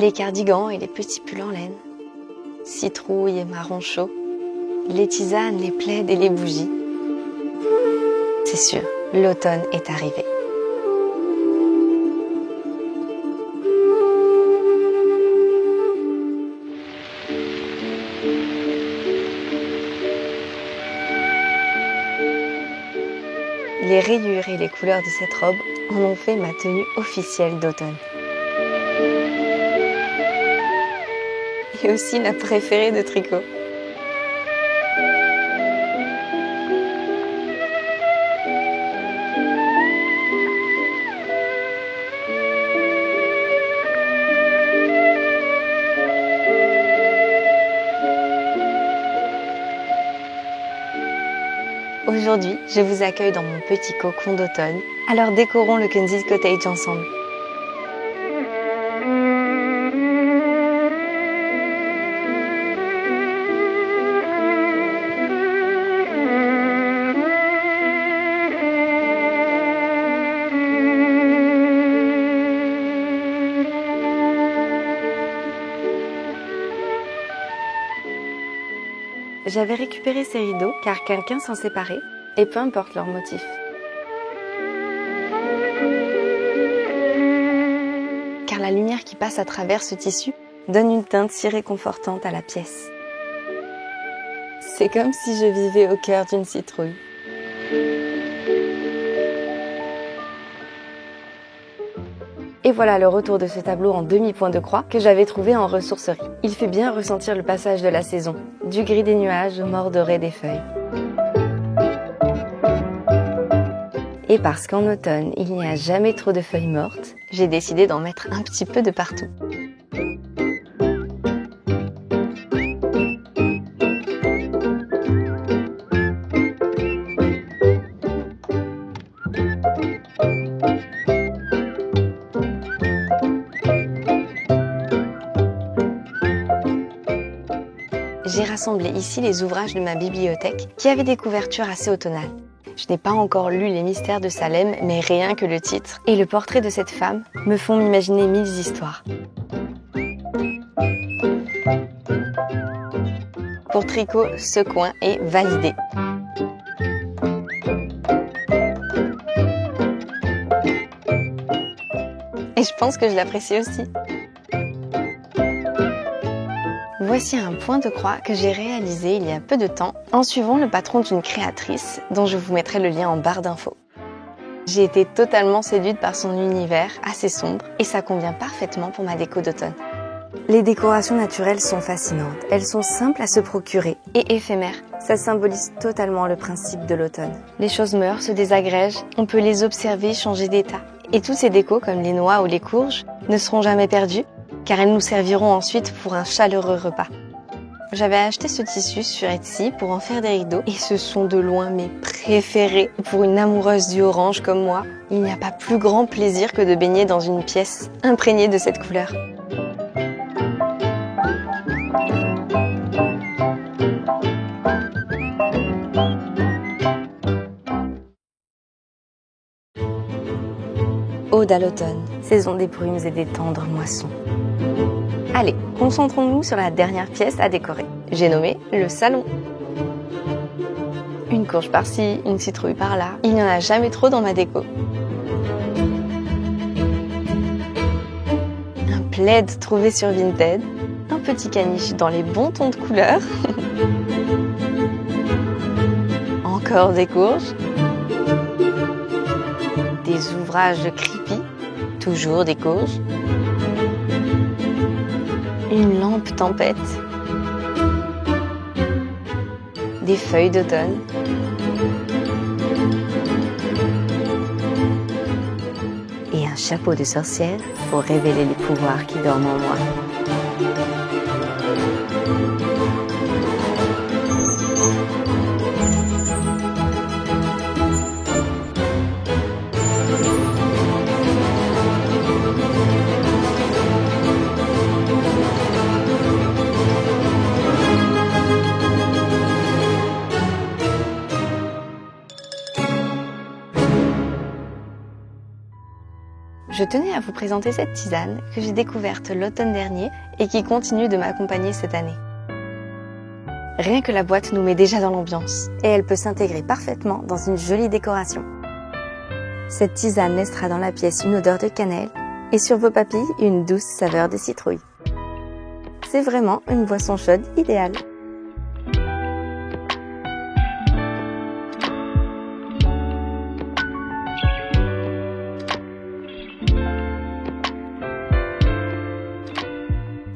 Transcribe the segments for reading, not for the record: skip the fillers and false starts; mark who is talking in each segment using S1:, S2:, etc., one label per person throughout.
S1: Les cardigans et les petits pulls en laine, citrouilles et marron chaud, les tisanes, les plaids et les bougies. C'est sûr, l'automne est arrivé. Les rayures et les couleurs de cette robe en ont fait ma tenue officielle d'automne. Et aussi la préférée de Tricot. Aujourd'hui, je vous accueille dans mon petit cocon d'automne. Alors décorons le Kensington Cottage ensemble. J'avais récupéré ces rideaux car quelqu'un s'en séparait, et peu importe leur motif. Car la lumière qui passe à travers ce tissu donne une teinte si réconfortante à la pièce. C'est comme si je vivais au cœur d'une citrouille. Et voilà le retour de ce tableau en demi-point de croix que j'avais trouvé en ressourcerie. Il fait bien ressentir le passage de la saison, du gris des nuages au mort doré des feuilles. Et parce qu'en automne, il n'y a jamais trop de feuilles mortes, j'ai décidé d'en mettre un petit peu de partout. J'ai rassemblé ici les ouvrages de ma bibliothèque qui avaient des couvertures assez automnales. Je n'ai pas encore lu Les Mystères de Salem, mais rien que le titre et le portrait de cette femme me font m'imaginer 1000 histoires. Pour Tricot, ce coin est validé. Et je pense que je l'apprécie aussi. Voici un point de croix que j'ai réalisé il y a peu de temps en suivant le patron d'une créatrice dont je vous mettrai le lien en barre d'infos. J'ai été totalement séduite par son univers assez sombre et ça convient parfaitement pour ma déco d'automne. Les décorations naturelles sont fascinantes, elles sont simples à se procurer et éphémères. Ça symbolise totalement le principe de l'automne. Les choses meurent, se désagrègent, on peut les observer changer d'état. Et toutes ces décos comme les noix ou les courges ne seront jamais perdues car elles nous serviront ensuite pour un chaleureux repas. J'avais acheté ce tissu sur Etsy pour en faire des rideaux et ce sont de loin mes préférés. Pour une amoureuse du orange comme moi, il n'y a pas plus grand plaisir que de baigner dans une pièce imprégnée de cette couleur. Ode à l'automne, saison des brumes et des tendres moissons. Allez, concentrons-nous sur la dernière pièce à décorer. J'ai nommé le salon. Une courge par-ci, une citrouille par-là. Il n'y en a jamais trop dans ma déco. Un plaid trouvé sur Vinted. Un petit caniche dans les bons tons de couleurs. Encore des courges. Des ouvrages de creepy. Toujours des courges. Une lampe tempête, des feuilles d'automne, et un chapeau de sorcière pour révéler les pouvoirs qui dorment en moi. Je tenais à vous présenter cette tisane que j'ai découverte l'automne dernier et qui continue de m'accompagner cette année. Rien que la boîte nous met déjà dans l'ambiance et elle peut s'intégrer parfaitement dans une jolie décoration. Cette tisane laissera dans la pièce une odeur de cannelle et sur vos papilles une douce saveur de citrouille. C'est vraiment une boisson chaude idéale.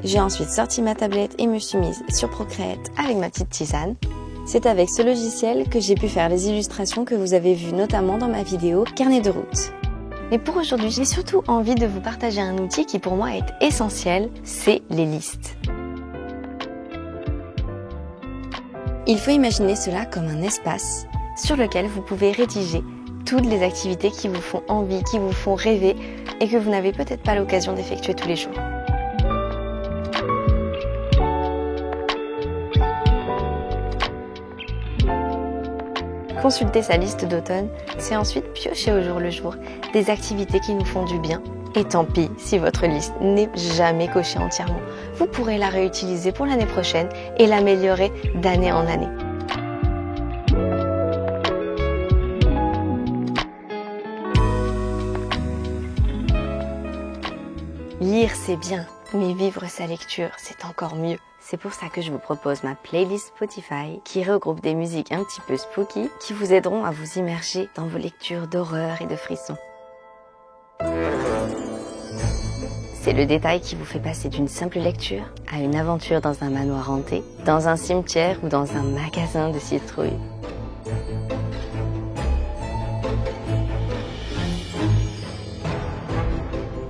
S1: J'ai ensuite sorti ma tablette et me suis mise sur Procreate avec ma petite tisane. C'est avec ce logiciel que j'ai pu faire les illustrations que vous avez vues notamment dans ma vidéo Carnet de route. Mais pour aujourd'hui, j'ai surtout envie de vous partager un outil qui pour moi est essentiel, c'est les listes. Il faut imaginer cela comme un espace sur lequel vous pouvez rédiger toutes les activités qui vous font envie, qui vous font rêver et que vous n'avez peut-être pas l'occasion d'effectuer tous les jours. Consulter sa liste d'automne, c'est ensuite piocher au jour le jour des activités qui nous font du bien. Et tant pis si votre liste n'est jamais cochée entièrement. Vous pourrez la réutiliser pour l'année prochaine et l'améliorer d'année en année. Lire, c'est bien, mais vivre sa lecture, c'est encore mieux. C'est pour ça que je vous propose ma playlist Spotify qui regroupe des musiques un petit peu spooky qui vous aideront à vous immerger dans vos lectures d'horreur et de frissons. C'est le détail qui vous fait passer d'une simple lecture à une aventure dans un manoir hanté, dans un cimetière ou dans un magasin de citrouilles.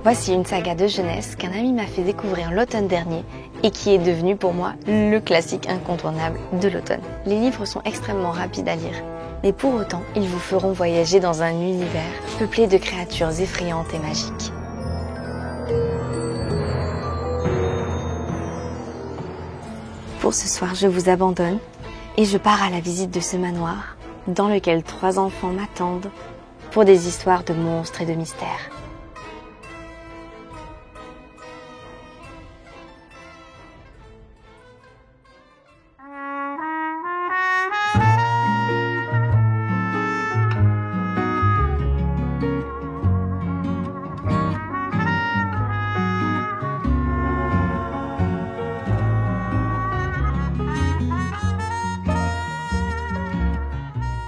S1: Voici une saga de jeunesse qu'un ami m'a fait découvrir l'automne dernier et qui est devenue pour moi le classique incontournable de l'automne. Les livres sont extrêmement rapides à lire, mais pour autant, ils vous feront voyager dans un univers peuplé de créatures effrayantes et magiques. Pour ce soir, je vous abandonne et je pars à la visite de ce manoir dans lequel 3 enfants m'attendent pour des histoires de monstres et de mystères.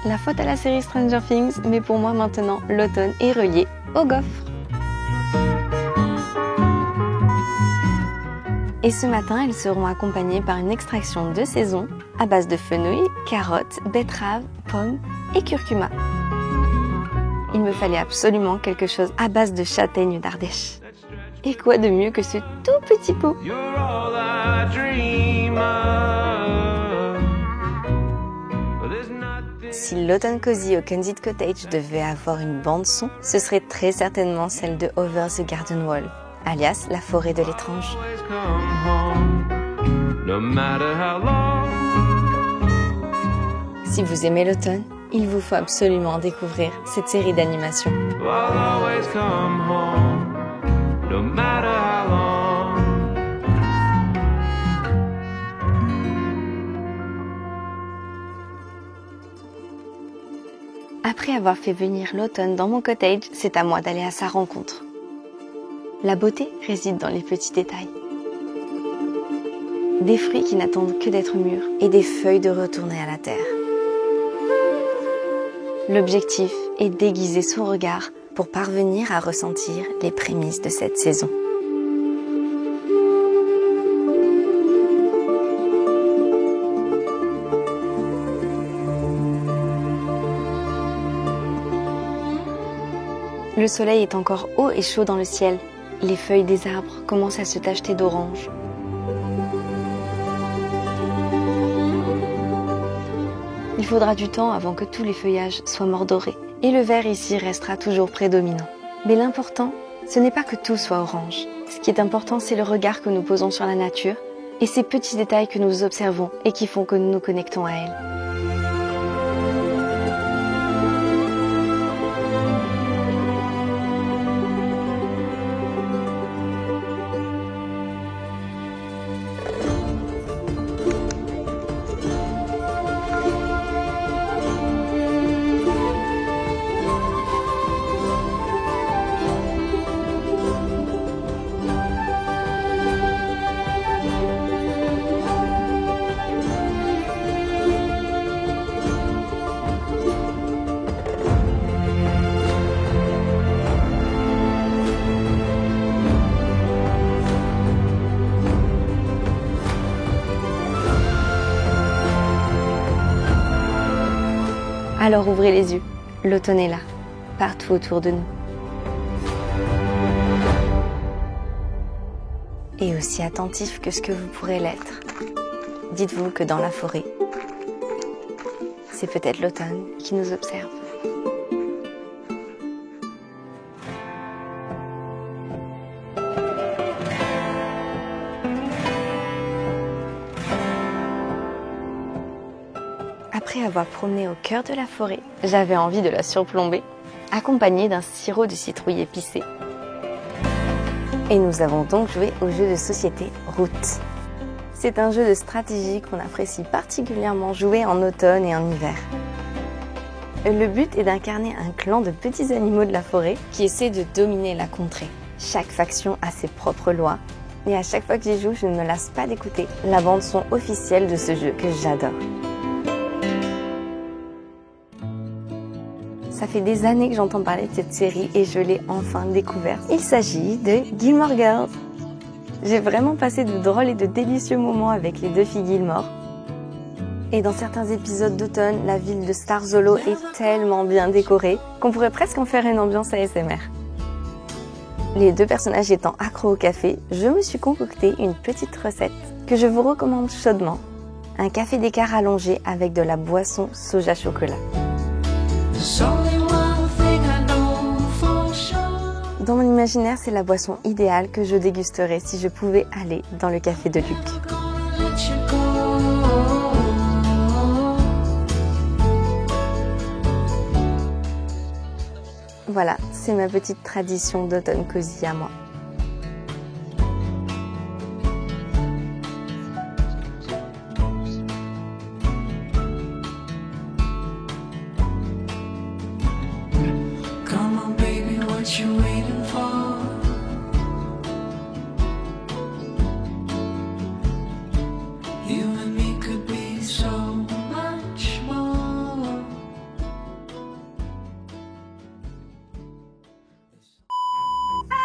S1: La faute à la série Stranger Things, mais pour moi maintenant, l'automne est relié au gaufre. Et ce matin, elles seront accompagnées par une extraction de saison à base de fenouil, carottes, betteraves, pommes et curcuma. Il me fallait absolument quelque chose à base de châtaigne d'Ardèche. Et quoi de mieux que ce tout petit pot? Si l'automne cosy au Candid Cottage devait avoir une bande son, ce serait très certainement celle de Over the Garden Wall, alias la forêt de l'étrange. Si vous aimez l'automne, il vous faut absolument découvrir cette série d'animations. Après avoir fait venir l'automne dans mon cottage, c'est à moi d'aller à sa rencontre. La beauté réside dans les petits détails. Des fruits qui n'attendent que d'être mûrs et des feuilles de retourner à la terre. L'objectif est d'aiguiser son regard pour parvenir à ressentir les prémices de cette saison. Le soleil est encore haut et chaud dans le ciel. Les feuilles des arbres commencent à se tacheter d'orange. Il faudra du temps avant que tous les feuillages soient mordorés. Et le vert ici restera toujours prédominant. Mais l'important, ce n'est pas que tout soit orange. Ce qui est important, c'est le regard que nous posons sur la nature et ces petits détails que nous observons et qui font que nous nous connectons à elle. Alors ouvrez les yeux, l'automne est là, partout autour de nous. Et aussi attentif que ce que vous pourrez l'être. Dites-vous que dans la forêt, c'est peut-être l'automne qui nous observe. Après avoir promené au cœur de la forêt, j'avais envie de la surplomber, accompagnée d'un sirop de citrouille épicé. Et nous avons donc joué au jeu de société Route. C'est un jeu de stratégie qu'on apprécie particulièrement jouer en automne et en hiver. Le but est d'incarner un clan de petits animaux de la forêt qui essaient de dominer la contrée. Chaque faction a ses propres lois, et à chaque fois que j'y joue, je ne me lasse pas d'écouter la bande-son officielle de ce jeu que j'adore. Ça fait des années que j'entends parler de cette série et je l'ai enfin découverte. Il s'agit de Gilmore Girls. J'ai vraiment passé de drôles et de délicieux moments avec les deux filles Gilmore. Et dans certains épisodes d'automne, la ville de Starzolo est tellement bien décorée qu'on pourrait presque en faire une ambiance ASMR. Les deux personnages étant accros au café, je me suis concocté une petite recette que je vous recommande chaudement. Un café d'écart allongé avec de la boisson soja chocolat. Dans mon imaginaire, c'est la boisson idéale que je dégusterais si je pouvais aller dans le café de Luc. Voilà, c'est ma petite tradition d'automne cosy à moi.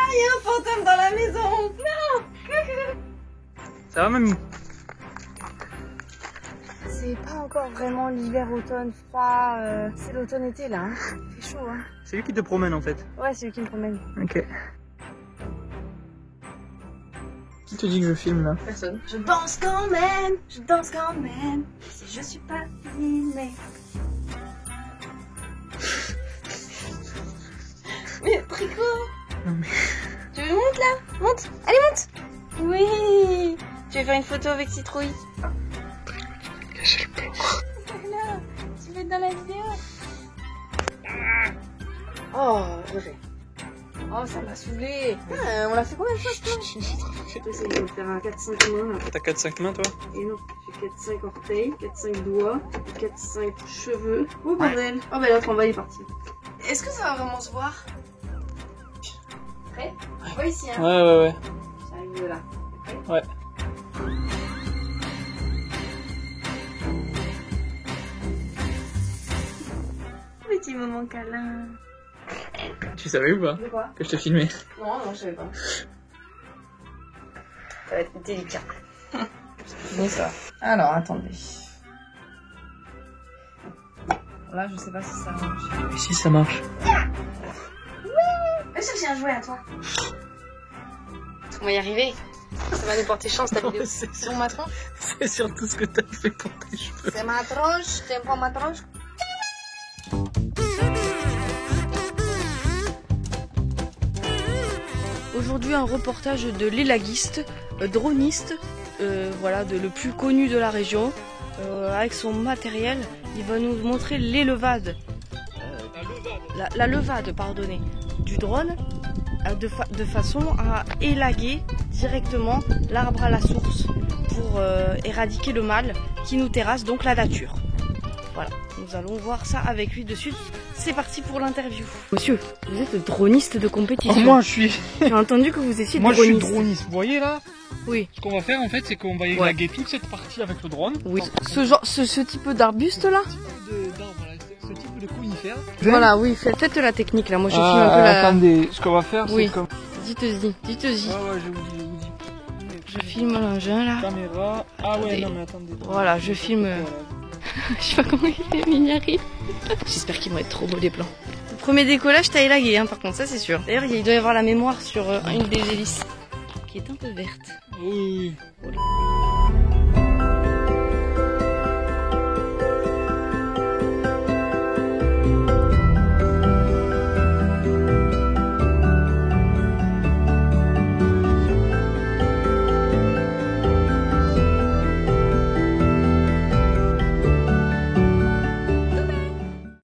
S2: Il y a un fantôme dans la maison. Non.
S3: Ça va, mamie?
S2: C'est pas encore vraiment l'hiver, automne, froid. C'est l'automne-été là. Hein. Il fait chaud. Hein.
S3: C'est lui qui te promène en fait.
S2: Ouais, c'est lui qui me promène.
S3: Ok. Qui te dit que je filme là?
S2: Personne. Je danse quand même. Je danse quand même. Si je suis pas filmée. Mais tricot.
S3: Non mais...
S2: Tu veux monter là? Monte. Allez, monte. Oui. Tu veux faire une photo avec Citrouille?
S3: Cache le plan.
S2: Là, tu veux être dans la vidéo? Oh, je fais. Oh, ça m'a saoulé. On l'a fait combien de fois ce temps? J'essaie de faire un 4-5 mains là.
S3: T'as 4-5 mains toi?
S2: Et non, j'ai 4-5 orteils, 4-5 doigts, 4-5 cheveux. Oh bordel. Oh bah l'autre en bas il est parti. Est-ce que ça va vraiment se voir? Prêt? On va ici hein.
S3: Ouais.
S2: J'arrive de là. Prêt?
S3: Ouais.
S2: Petit moment câlin.
S3: Tu savais ou pas?
S2: De quoi?
S3: Que je te filmais?
S2: Non, je savais pas. Ça va être délicat.
S3: C'est ça.
S2: Alors, attendez. Là, je sais pas si ça marche.
S3: Et si ça marche?
S2: Va chercher un jouet à toi. On va y arriver. Ça va nous porter chance ta vidéo.
S3: C'est
S2: Sur ma tronche.
S3: C'est surtout ce que t'as fait pour tes cheveux.
S2: C'est ma tronche. T'aimes pas ma tronche?
S4: Aujourd'hui, un reportage de l'élaguiste, droniste, voilà, le plus connu de la région. Avec son matériel, il va nous montrer l'élevade, la levade, pardonnez, du drone, de façon à élaguer directement l'arbre à la source pour éradiquer le mal qui nous terrasse, donc la nature. Voilà, nous allons voir ça avec lui de suite. C'est parti pour l'interview. Monsieur, vous êtes droniste de compétition.
S3: Oh, moi je suis...
S4: J'ai entendu que vous étiez
S3: Moi
S4: droniste.
S3: je suis droniste. Vous voyez là?
S4: Oui.
S3: Ce qu'on va faire en fait, c'est qu'on va élaguer toute cette partie avec le drone.
S4: Oui. Ce type d'arbuste là?
S3: Ce type de conifère.
S4: Voilà, oui, faites la technique là. Moi je filme un peu la...
S3: Attendez, ce qu'on va faire
S4: Oui.
S3: c'est comme...
S4: Dites-y.
S3: Ouais, je vous dis.
S4: Je filme l'engin là.
S3: Caméra. Ah ouais,
S4: Attendez.
S3: non mais attendez.
S4: Voilà, je filme. Je sais pas comment il fait, mais il y arrive. J'espère qu'ils vont être trop beaux les plans. Le premier décollage, t'as élagué, hein, par contre, ça c'est sûr. D'ailleurs, il doit y avoir la mémoire sur une des hélices qui est un peu verte.
S3: Oui.
S4: Voilà.